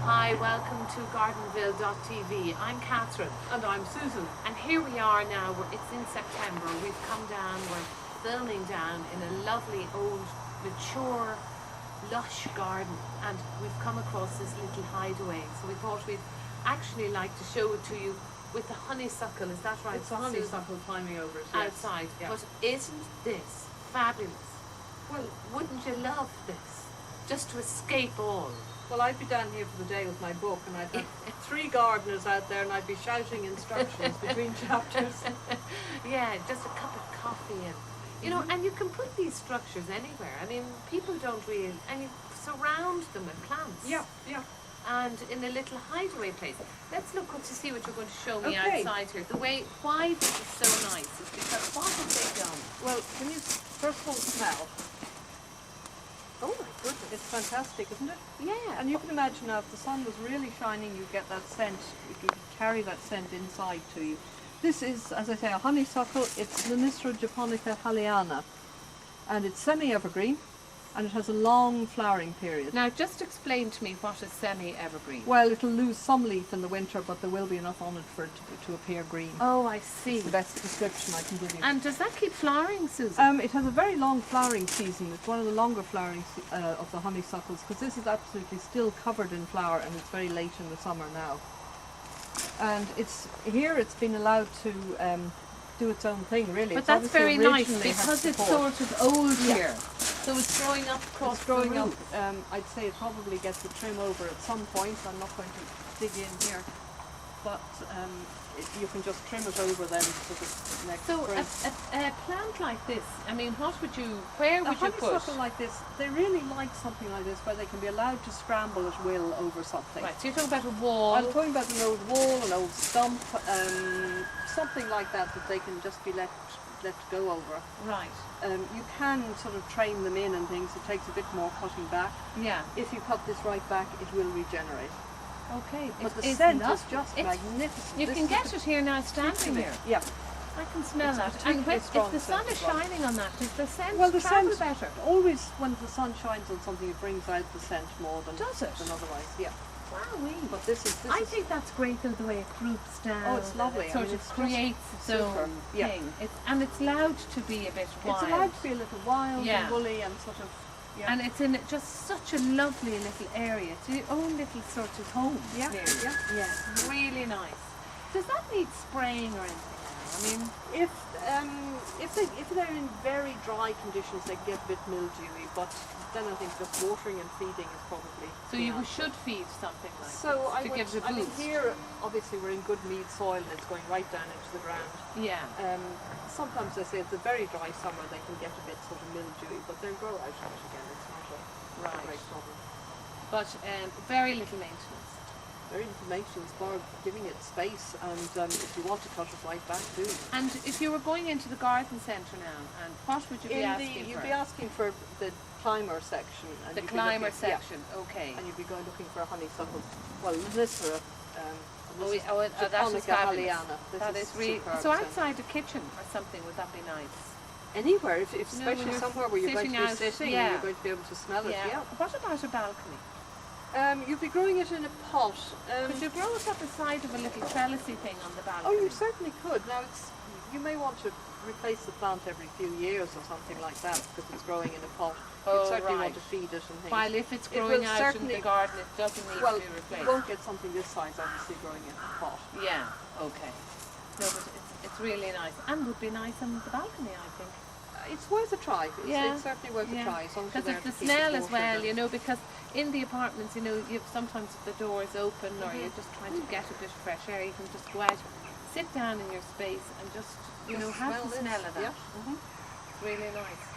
Hi, welcome to Gardenville.tv. I'm Catherine. And I'm Susan. And here we are now, it's in September, we've come down, we're filming down in a lovely old, mature, lush garden, and we've come across this little hideaway, so we thought we'd actually like to show it to you with the honeysuckle, is that right? It's a honeysuckle climbing over it, yes. Outside, yeah. But isn't this fabulous? Well, wouldn't you love this? Just to escape all. Well, I'd be down here for the day with my book, and I'd have 3 gardeners out there, and I'd be shouting instructions between chapters. Yeah, just a cup of coffee, and you know, and you can put these structures anywhere. I mean, people don't really, and you surround them with plants. Yeah, yeah. And in a little hideaway place. Let's look to see what you're going to show me Okay. outside here. The way why this is so nice is because what have they done? Well, can you first of all smell? Oh my goodness, it's fantastic, isn't it? Yeah. And you can imagine now if the sun was really shining, you get that scent, it would carry that scent inside to you. This is, as I say, a honeysuckle. It's Lonicera, Japonica, Halliana, and it's semi-evergreen, and it has a long flowering period. Now, just explain to me what is semi-evergreen. Well, it'll lose some leaf in the winter, but there will be enough on it for it to appear green. Oh, I see. It's the best description I can give you. And does that keep flowering, Susan? It has a very long flowering season. It's one of the longer flowering of the honeysuckles, because this is absolutely still covered in flower, and it's very late in the summer now. And it's been allowed to do its own thing, really. But that's very nice because it's sort of old here. So it's growing up across it's growing the up. roof. I'd say it probably gets a trim over at some point. I'm not going to dig in here, but you can just trim it over then to the next So spring. a plant like this, I mean, where would you put? A honeysuckle like this, they really like something like this where they can be allowed to scramble at will over something. Right, so you're talking about a wall. I'm talking about an old wall, an old stump, something like that they can just be let go over. Right. You can sort of train them in and things. It takes a bit more cutting back. Yeah. If you cut this right back, it will regenerate. Okay. But the scent is just magnificent. You can get it here now, standing here. Yeah. I can smell It's a that. And particularly if strong the sun scent is as well. shining on that, does the scent Well, the travel scent better? always, when the sun shines on something, it brings out the scent more than Does it? otherwise. Yeah. Wowee. But this is. I think that's great though, the way it groups down. Oh, it's lovely. It sort of creates its own Yeah. thing. And it's allowed to be a bit wild. It's allowed to be a little wild Yeah. and woolly and sort of. Yeah. And it's in just such a lovely little area. It's your own little sort of home. Yeah. Really. Yeah. Yeah. Really nice. Does that need spraying or anything? I mean, if they're in very dry conditions, they get a bit mildewy. But then I think just watering and feeding is probably. so you should feed something like So this to give it a I mean, boost. here obviously we're in good mead soil and it's going right down into the ground. Yeah. Sometimes they say it's a very dry summer they can get a bit sort of mildewy, but they'll grow out of it again. It's not a great problem. But very little maintenance. Very little maintenance, bar giving it space, and if you want to cut it right back, do. And if you were going into the garden centre now, and what would you be asking for? You'd be asking for the climber section. And the climber section, okay. And you'd be looking for a honeysuckle. Well, Lonicera. That is fabulous. Halliana. That is really. So outside the kitchen or something, would that be nice? Anywhere, especially somewhere where you're going to be out, sitting yeah. and you're going to be able to smell it. Yeah. What about a balcony? You'd be growing it in a pot. Could you grow it up the side of a little trellisy thing on the balcony? Oh, you certainly could. Now, you may want to replace the plant every few years or something like that because it's growing in a pot. You certainly want to feed it and things. While if it's growing out in the garden, it doesn't need to be replaced. You won't get something this size, obviously, growing in a pot. Yeah, okay. No, but it's really nice. And would be nice on the balcony, I think. It's worth a try. It's certainly worth a try. Because it's the smell as well, you know, because in the apartments, you know, sometimes the door is open or you're just trying to get a bit of fresh air, you can just go out, sit down in your space and just, you know, have the smell of that. Yeah. It's really nice.